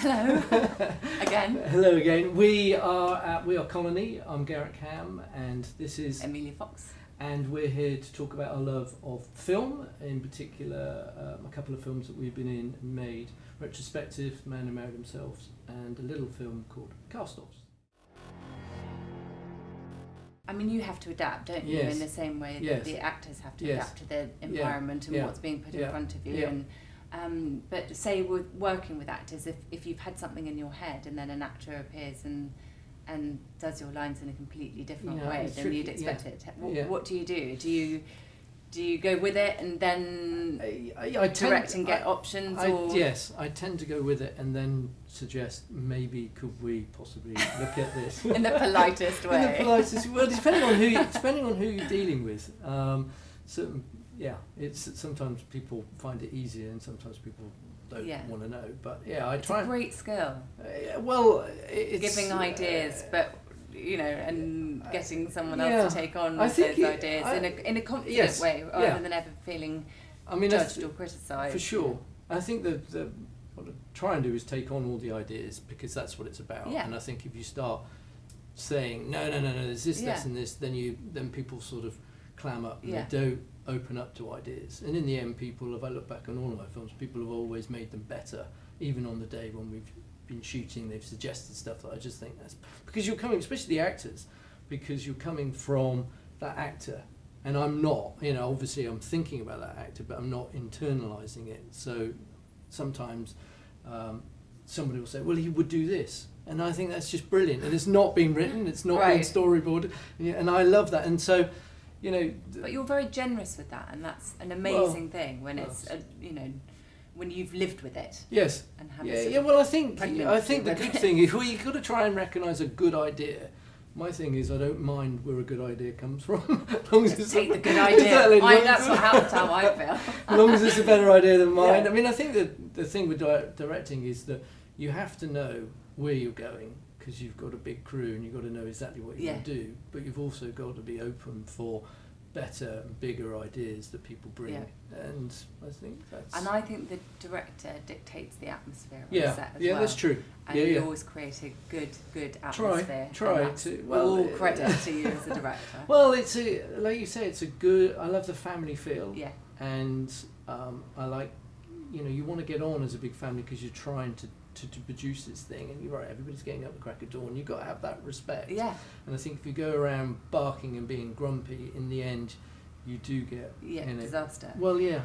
Hello. Again. Hello again. We are Colony. I'm Garrett Ham, and this is Amelia Fox. And we're here to talk about our love of film, in particular a couple of films that we've been in and made. Retrospective, Man Who Married Themselves, and a little film called Cast-Offs. I mean, you have to adapt, don't you? Yes. In the same way that Yes. the actors have to Yes. adapt to the environment and what's being put in front of you. Yeah. But say with working with actors, if you've had something in your head and then an actor appears and does your lines in a completely different way than you'd expected, what do you do? Do you go with it and then direct and get options? Yes, I tend to go with it and then suggest maybe could we possibly look at this in the politest way. In the politest, well, depending on who you're dealing with. It's sometimes people find it easier and sometimes people don't want to know. But it's a great skill. It's giving ideas, but and getting someone else to take on those ideas in a confident way, rather than ever feeling judged or criticised. For sure. I think what I try and do is take on all the ideas because that's what it's about. Yeah. And I think if you start saying no, there's this, and this, then people sort of clam up and they don't open up to ideas. And in the end, if I look back on all of my films, people have always made them better, even on the day when we've been shooting, they've suggested stuff that I just think that's because you're coming, especially the actors, because you're coming from that actor, and I'm not. Obviously I'm thinking about that actor, but I'm not internalizing it. So sometimes somebody will say, "Well, he would do this," and I think that's just brilliant. And it's not been written, it's not been storyboarded, and I love that. And so, But you're very generous with that, and that's an amazing thing when it's when you've lived with it. Yes. And have I think the good thing is you've got to try and recognise a good idea. My thing is I don't mind where a good idea comes from. As long as it's take the good idea. That's how I feel. As long as it's a better idea than mine. Yeah. I mean, I think that the thing with directing is that you have to know where you're going because you've got a big crew and you've got to know exactly what you want to do. But you've also got to be open for better and bigger ideas that people bring, and I think the director dictates the atmosphere on the set as well. Yeah, that's true. And you always create a good atmosphere. Try to. All credit to you as a director. Well, it's like you say, it's a good. I love the family feel. Yeah. And I like, you want to get on as a big family because you're trying to produce this thing, and you're right, everybody's getting up the crack of dawn. You've got to have that respect. Yeah. And I think if you go around barking and being grumpy, in the end, you do get disaster. Well, yeah.